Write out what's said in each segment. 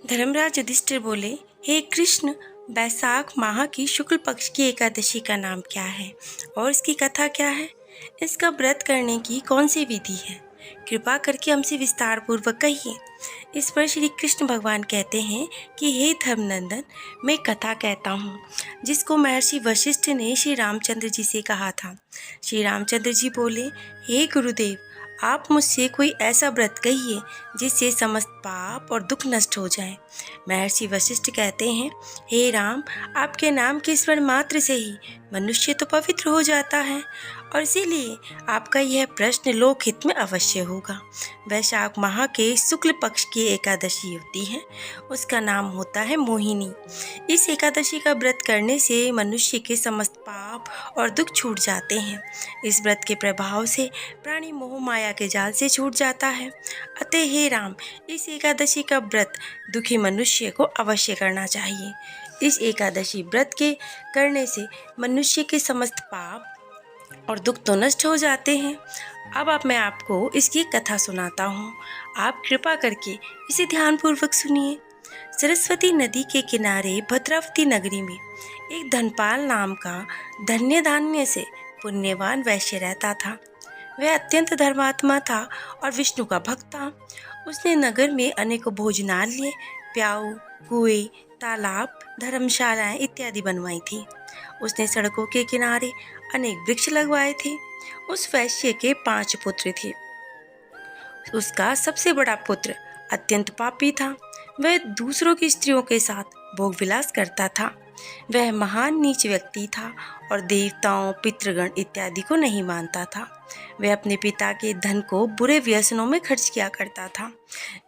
धर्मराज युधिष्ठिर बोले, हे कृष्ण, बैसाख माह की शुक्ल पक्ष की एकादशी का नाम क्या है और इसकी कथा क्या है? इसका व्रत करने की कौन सी विधि है? कृपा करके हमसे विस्तार पूर्वक कहिए। इस पर श्री कृष्ण भगवान कहते हैं कि हे धर्मनंदन, मैं कथा कहता हूँ जिसको महर्षि वशिष्ठ ने श्री रामचंद्र जी से कहा था। श्री रामचंद्र जी बोले, हे गुरुदेव, आप मुझसे कोई ऐसा व्रत कहिए जिससे समस्त पाप और दुख नष्ट हो जाए। महर्षि वशिष्ठ कहते हैं, हे राम, आपके नाम के स्मरण मात्र से ही मनुष्य तो पवित्र हो जाता है और इसीलिए आपका यह प्रश्न लोकहित में अवश्य होगा। वैशाख माह के शुक्ल पक्ष की एकादशी होती है, उसका नाम होता है मोहिनी। इस एकादशी का व्रत करने से मनुष्य के समस्त पाप और दुख छूट जाते हैं। इस व्रत के प्रभाव से प्राणी मोह माया के जाल से छूट जाता है। अतः हे राम, इस एकादशी का व्रत दुखी मनुष्य को अवश्य करना चाहिए। इस एकादशी व्रत के करने से मनुष्य के समस्त पाप और दुख तो नष्ट हो जाते हैं। अब मैं आपको इसकी कथा सुनाता हूँ। आप कृपा करके इसे ध्यानपूर्वक सुनिए। सरस्वती नदी के किनारे भद्रावती नगरी में एक धनपाल नाम का धन्य धान्य से पुण्यवान वैश्य रहता था। वह अत्यंत धर्मात्मा था और विष्णु का भक्त था। उसने नगर में अनेकों भोजनालय, प्याऊ, कुएं, तालाब, धर्मशालाएं इत्यादि बनवाई थी। उसने सड़कों के किनारे अनेक वृक्ष लगवाए थे। उस वैश्य के 5 पुत्र थे। उसका सबसे बड़ा पुत्र अत्यंत पापी था। वह दूसरों की स्त्रियों के साथ भोग विलास करता था। वह महान नीच व्यक्ति था और देवताओं, पितृगण इत्यादि को नहीं मानता था। वह अपने पिता के धन को बुरे व्यसनों में खर्च किया करता था।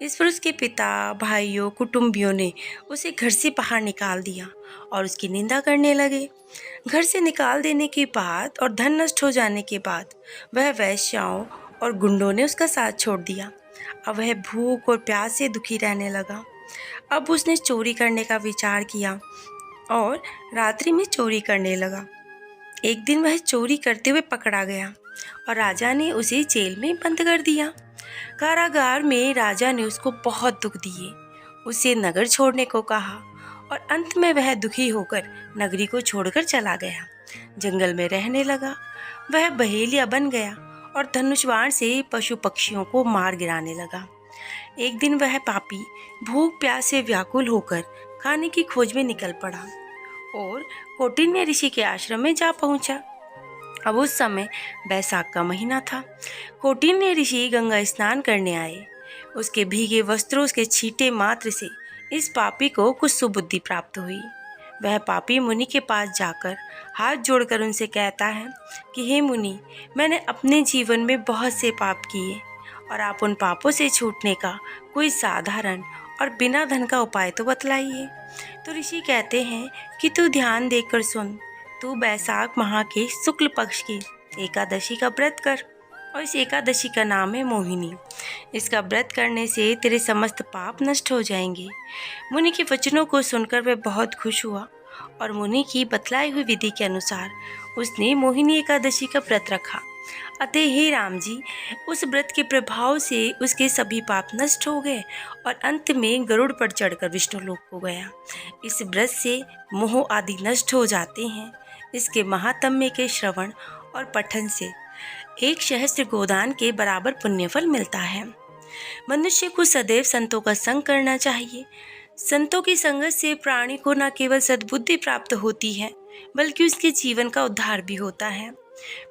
इस पर उसके पिता, भाइयों, कुटुंबियों ने उसे घर से बाहर निकाल दिया और उसकी निंदा करने लगे। घर से निकाल देने के बाद और धन नष्ट हो जाने के बाद वह वैश्याओं और गुंडों ने उसका साथ छोड़ दिया। अब वह भूख और प्यास से दुखी रहने लगा। अब उसने चोरी करने का विचार किया और रात्रि में चोरी करने लगा। एक दिन वह चोरी करते हुए पकड़ा गया और राजा ने उसे जेल में बंद कर दिया। कारागार में राजा ने उसको बहुत दुख दिए, उसे नगर छोड़ने को कहा और अंत में वह दुखी होकर नगरी को छोड़कर चला गया। जंगल में रहने लगा। वह बहेलिया बन गया और धनुष बाण से पशु पक्षियों को मार गिराने लगा। एक दिन वह पापी भूख प्यास से व्याकुल होकर खाने की खोज में निकल पड़ा और कौटिन्य ऋषि के आश्रम में जा पहुंचा। अब उस समय बैसाख का महीना था। कौटिन्य ऋषि गंगा स्नान करने आए। उसके भीगे वस्त्रों, उसके छींटे मात्र से इस पापी को कुछ सुबुद्धि प्राप्त हुई। वह पापी मुनि के पास जाकर हाथ जोड़कर उनसे कहता है कि हे मुनि, मैंने अपने जीवन में बहुत से पाप किए और आप उन पापों से छूटने का कोई साधारण और बिना धन का उपाय तो बतलाइए। तो ऋषि कहते हैं कि तू ध्यान देकर सुन। तू बैसाख माह के शुक्ल पक्ष की एकादशी का व्रत कर और इस एकादशी का नाम है मोहिनी। इसका व्रत करने से तेरे समस्त पाप नष्ट हो जाएंगे। मुनि के वचनों को सुनकर वह बहुत खुश हुआ और मुनि की बतलाई हुई विधि के अनुसार उसने मोहिनी एकादशी का व्रत रखा। अतः हे राम जी, उस व्रत के प्रभाव से उसके सभी पाप नष्ट हो गए और अंत में गरुड़ पर चढ़कर विष्णु लोक को गया। इस व्रत से मोह आदि नष्ट हो जाते हैं। इसके महात्म्य के श्रवण और पठन से 1 सहस्त्र गोदान के बराबर पुण्यफल मिलता है। मनुष्य को सदैव संतों का संग करना चाहिए। संतों की संगत से प्राणी को न केवल सद्बुद्धि प्राप्त होती है बल्कि उसके जीवन का उद्धार भी होता है।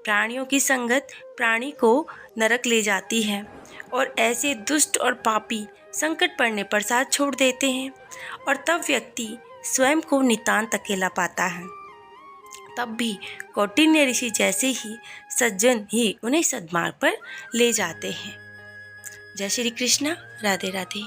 प्राणियों की संगत प्राणी को नरक ले जाती है और ऐसे दुष्ट और पापी संकट पड़ने पर साथ छोड़ देते हैं और तब व्यक्ति स्वयं को नितांत अकेला पाता है। तब भी कौटिन्य ऋषि जैसे ही सज्जन ही उन्हें सद्मार्ग पर ले जाते हैं। जय श्री कृष्ण। राधे राधे।